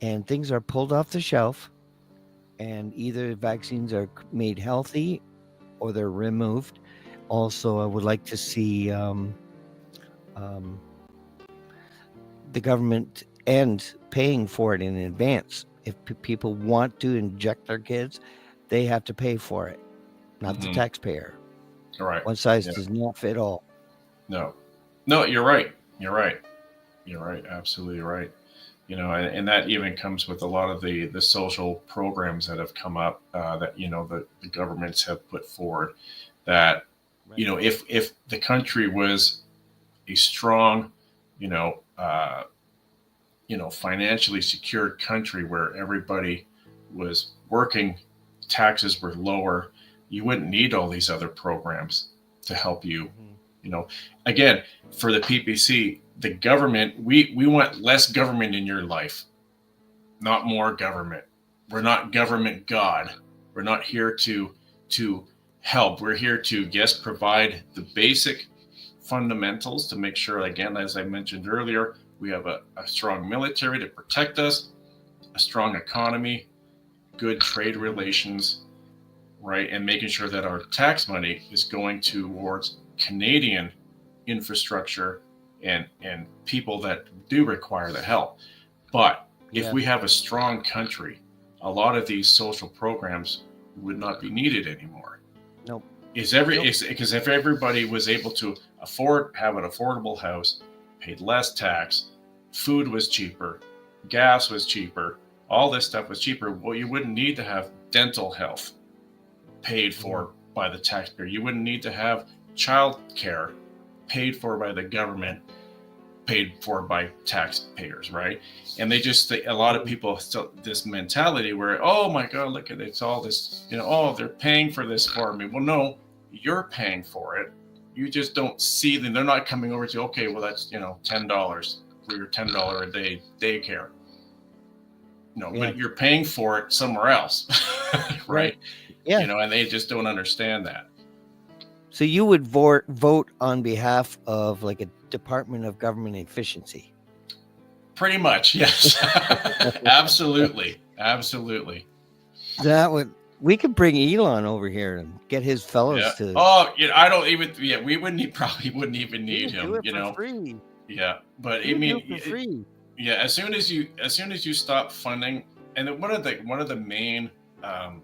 and things are pulled off the shelf, and either vaccines are made healthy or they're removed. Also, I would like to see um, the government end paying for it in advance. If people want to inject their kids, they have to pay for it, not the Hmm. taxpayer. All right. One size Yeah. does not fit all. No. No, you're right. You're right. You're right. Absolutely right. And that even comes with a lot of the social programs that have come up, that the governments have put forward. That Right. if the country was a strong, you know, uh, financially secured country where everybody was working, taxes were lower, you wouldn't need all these other programs to help you. Mm-hmm. You know, again, for the PPC, the government, we want less government in your life, not more government. We're not government God. We're not here to help. We're here to, yes, provide the basic fundamentals to make sure, again, as I mentioned earlier, we have a strong military to protect us, a strong economy, good trade relations, right? And making sure that our tax money is going towards Canadian infrastructure and people that do require the help. But if Yeah. we have a strong country, a lot of these social programs would not be needed anymore. Nope. Nope. Because if everybody was able to have an affordable house, paid less tax, food was cheaper, gas was cheaper, all this stuff was cheaper, well, you wouldn't need to have dental health paid for by the taxpayer. You wouldn't need to have child care paid for by the government, paid for by taxpayers, right? And a lot of people still this mentality where, oh my God, look at it, it's all this, oh, they're paying for this for me. Well, no, you're paying for it. You just don't see them. They're not coming over to, okay, well, that's, $10 for your $10 a day daycare. No, Yeah. but you're paying for it somewhere else, right? Yeah. And they just don't understand that. So you would vote on behalf of like a Department of Government Efficiency. Pretty much, yes. Absolutely. Absolutely. That would we could bring Elon over here and get his fellows Yeah. to. Oh, I don't even. Yeah, we probably wouldn't even need Do him. it for free. Yeah, but He I would do mean, it for free. yeah. As soon as you stop funding, and one of the main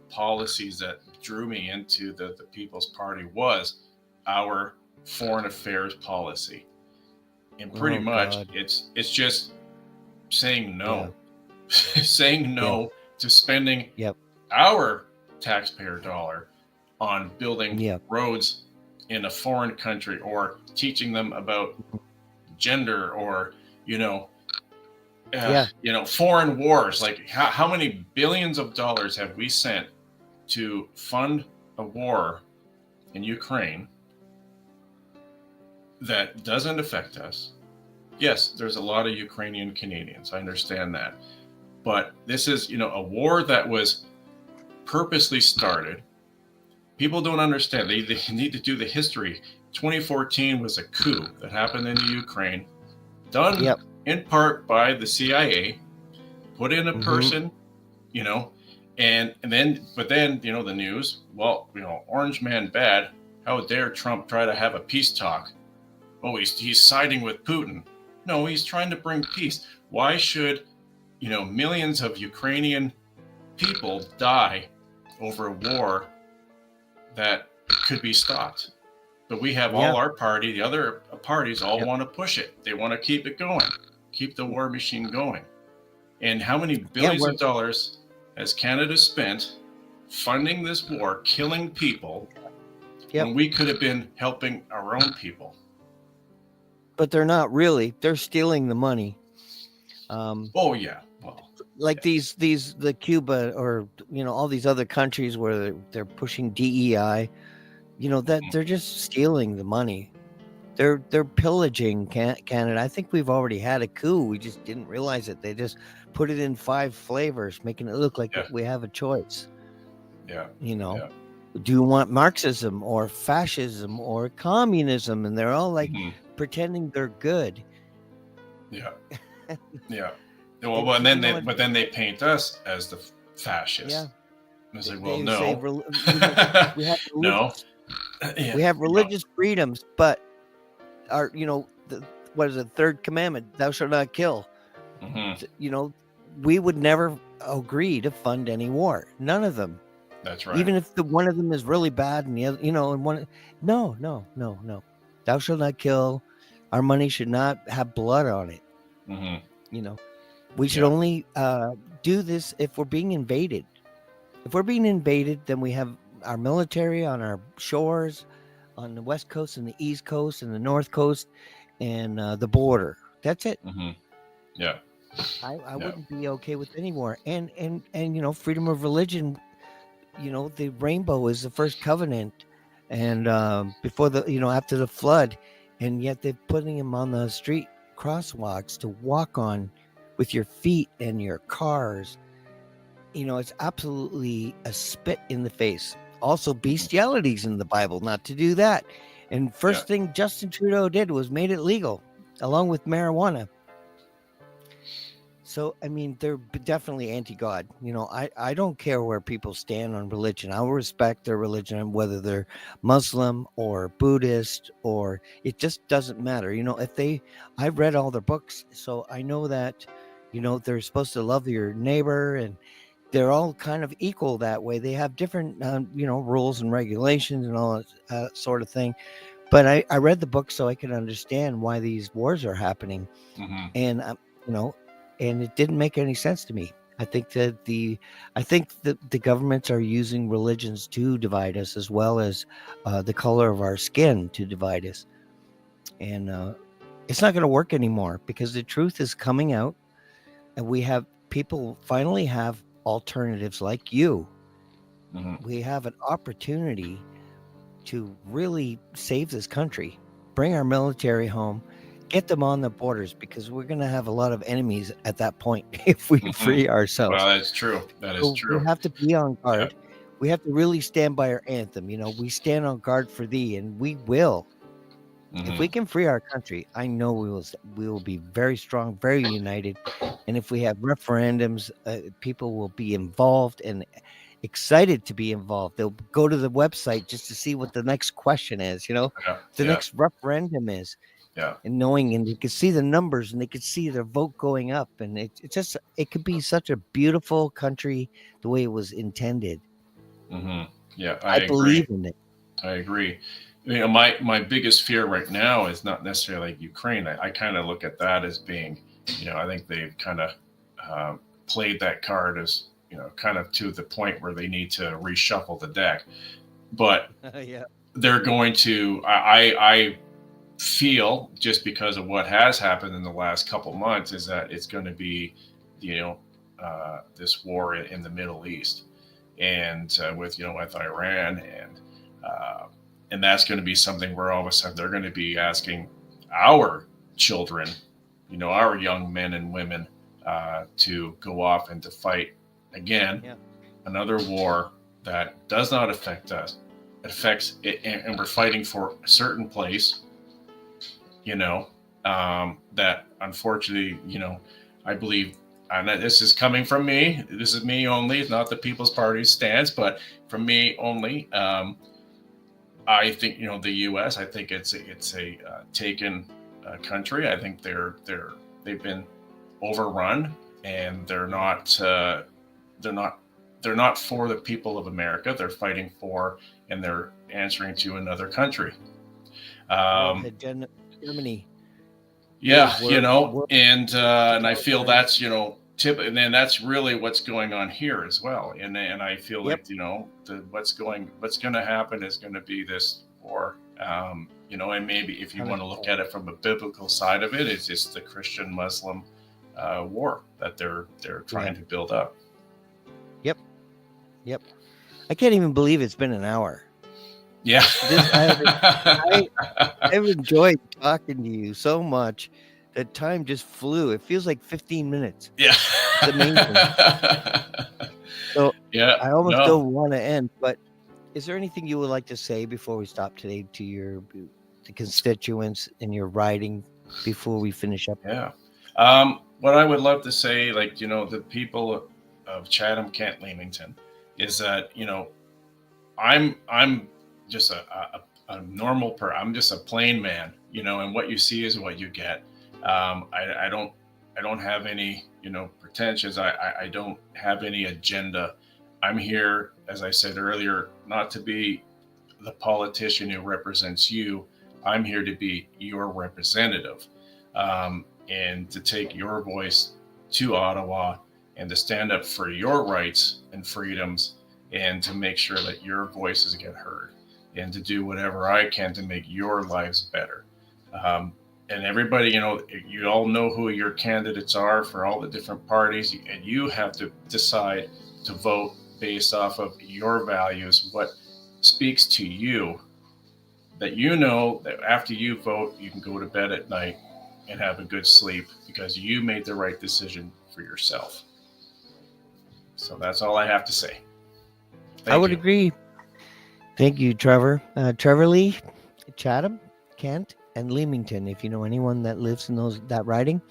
policies that drew me into the People's Party was our foreign affairs policy, and pretty much God. it's just saying no, Yeah. saying no to spending Yep. our taxpayer dollar on building Yep. roads in a foreign country or teaching them about gender or foreign wars. Like how many billions of dollars have we sent to fund a war in Ukraine that doesn't affect us? Yes, there's a lot of Ukrainian Canadians. I understand that. But this is, a war that was purposely started. People don't understand. They need to do the history. 2014 was a coup that happened in the Ukraine, done in part by the CIA, put in a person, and then the news, well, Orange Man bad. How dare Trump try to have a peace talk? Oh, he's siding with Putin. No, he's trying to bring peace. Why should, millions of Ukrainian people die over a war that could be stopped? But we have all our party, the other parties all want to push it. They want to keep it going, keep the war machine going. And how many billions of dollars has Canada spent funding this war, killing people, when we could have been helping our own people? But they're not really. They're stealing the money. Oh yeah. Well, like the Cuba or all these other countries where they're pushing DEI, that they're just stealing the money. they're pillaging Canada. I think we've already had a coup. We just didn't realize it. They just put it in 5 flavors, making it look like Yeah. we have a choice. Yeah. You know, Yeah. do you want Marxism or fascism or communism? And they're all like pretending they're good. Yeah. Yeah. And Well, and then you know, they paint us as the yeah, fascists. And it's like, well, they say no, we have no, religious yeah, we have no. religious freedoms, but our what is it, third commandment, thou shalt not kill. You know, we would never agree to fund any war. None of them. That's right. Even if the one of them is really bad and the other, and one, no. Thou shalt not kill. Our money should not have blood on it. We should only do this if we're being invaded. If we're being invaded, then we have our military on our shores, on the West Coast and the East Coast and the North Coast, and the border. That's it. Yeah. I wouldn't be okay with any war. And freedom of religion. The rainbow is the first covenant, and before after the flood, and yet they're putting him on the street crosswalks to walk on with your feet and your cars. It's absolutely a spit in the face. Also, bestialities in the Bible, not to do that. And first thing Justin Trudeau did was made it legal, along with marijuana. So, I mean, they're definitely anti-God. I don't care where people stand on religion. I will respect their religion, whether they're Muslim or Buddhist, or it just doesn't matter. I've read all their books, so I know that, they're supposed to love your neighbor, and they're all kind of equal that way. They have different, rules and regulations and all that sort of thing. But I read the book so I could understand why these wars are happening. And, and it didn't make any sense to me. I think that the governments are using religions to divide us, as well as the color of our skin to divide us. And it's not going to work anymore, because the truth is coming out, and people finally have alternatives like you. We have an opportunity to really save this country, bring our military home, get them on the borders, because we're going to have a lot of enemies at that point if we free ourselves. Well, that's true. That is true. We have to be on guard. We have to really stand by our anthem. We stand on guard for thee, and we will. If we can free our country, I know we will be very strong, very united. And if we have referendums, people will be involved and excited to be involved. They'll go to the website just to see what the next question is, the next referendum is. And they could see the numbers, and they could see their vote going up. And it could be such a beautiful country the way it was intended. Yeah, I believe in it. I agree. My biggest fear right now is not necessarily like Ukraine. I kind of look at that as being, I think they've kind of played that card as, kind of to the point where they need to reshuffle the deck. But they're going to, I feel, just because of what has happened in the last couple months, is that it's going to be, this war in the Middle East, and with Iran, and that's going to be something where all of a sudden they're going to be asking our children, our young men and women, to go off and to fight again, another war that does not affect us. It affects it, and we're fighting for a certain place, that unfortunately, I believe, and this is coming from me. This is me only. It's not the People's Party's stance, but from me only. I think the U.S. I think it's a taken country. I think they've been overrun, and they're not for the people of America. They're fighting for, and they're answering to another country. Germany. Yeah, and I feel that's and then that's really what's going on here as well. And I feel like what's going to happen is going to be this war. And maybe if you want to look at it from a biblical side of it, it's just the Christian Muslim war that they're trying to build up. Yep. I can't even believe it's been an hour. Yeah. I I've enjoyed talking to you so much that time just flew. It feels like 15 minutes. Yeah. It's amazing. So Yeah. I almost No. don't want to end, but is there anything you would like to say before we stop today to the constituents in your riding before we finish up? Yeah. What I would love to say, like, the people of Chatham-Kent-Leamington, is that, I'm just a normal I'm just a plain man, and what you see is what you get. I don't have any, pretensions. I don't have any agenda. I'm here, as I said earlier, not to be the politician who represents you. I'm here to be your representative, and to take your voice to Ottawa and to stand up for your rights and freedoms, and to make sure that your voices get heard, and to do whatever I can to make your lives better. And everybody, you all know who your candidates are for all the different parties, and you have to decide to vote based off of your values, what speaks to you, that that after you vote, you can go to bed at night and have a good sleep because you made the right decision for yourself. So that's all I have to say. I Thank would you. agree. Thank you, Trevor. Trevor Lee, Chatham, Kent, and Leamington. If you know anyone that lives in that riding,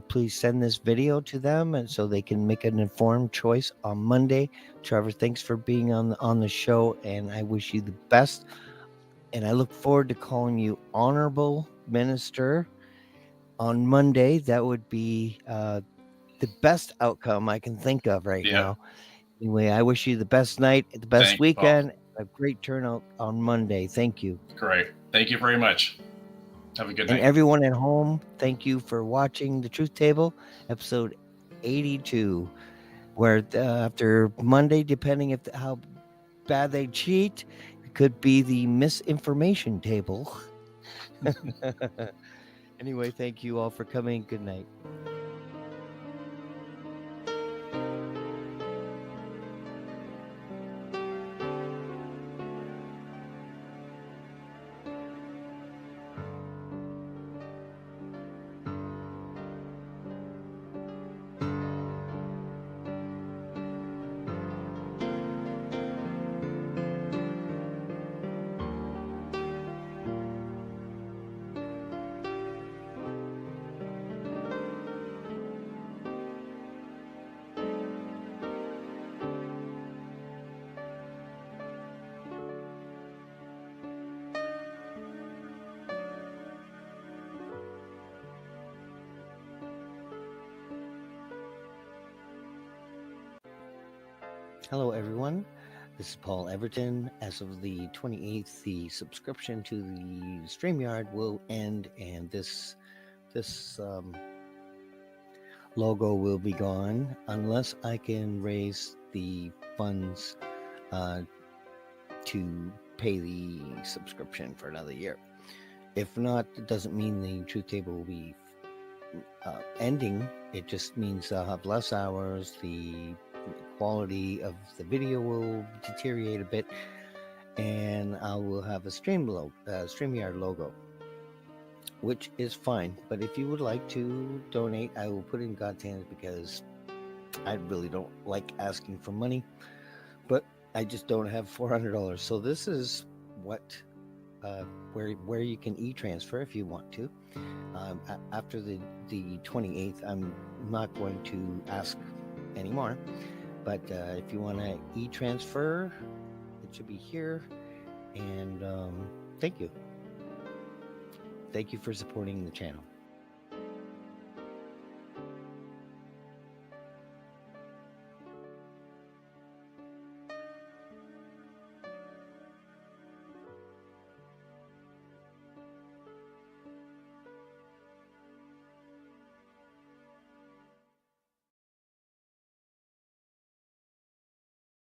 please send this video to them, and so they can make an informed choice on Monday. Trevor, thanks for being on the show, and I wish you the best. And I look forward to calling you Honorable Minister on Monday. That would be the best outcome I can think of right Yeah. now. Anyway, I wish you the best night, the best Well, weekend, a great turnout on Monday. Thank you. great. Thank you very much. Have a good And night. everyone at home, thank you for watching The Truth Table, episode 82, where after Monday, depending if how bad they cheat, it could be the misinformation table. Anyway, thank you all for coming. Good night. Hello, everyone. This is Paul Everton. As of the 28th, the subscription to the StreamYard will end, and this logo will be gone unless I can raise the funds to pay the subscription for another year. If not, it doesn't mean the Truth Table will be ending. It just means I'll have less hours. The quality of the video will deteriorate a bit, and I will have a StreamYard logo, which is fine. But if you would like to donate, I will put it in God's hands because I really don't like asking for money, but I just don't have $400. So this is what where you can e-transfer if you want to. After the 28th, I'm not going to ask anymore. But if you want to e-transfer, it should be here. And thank you. Thank you for supporting the channel.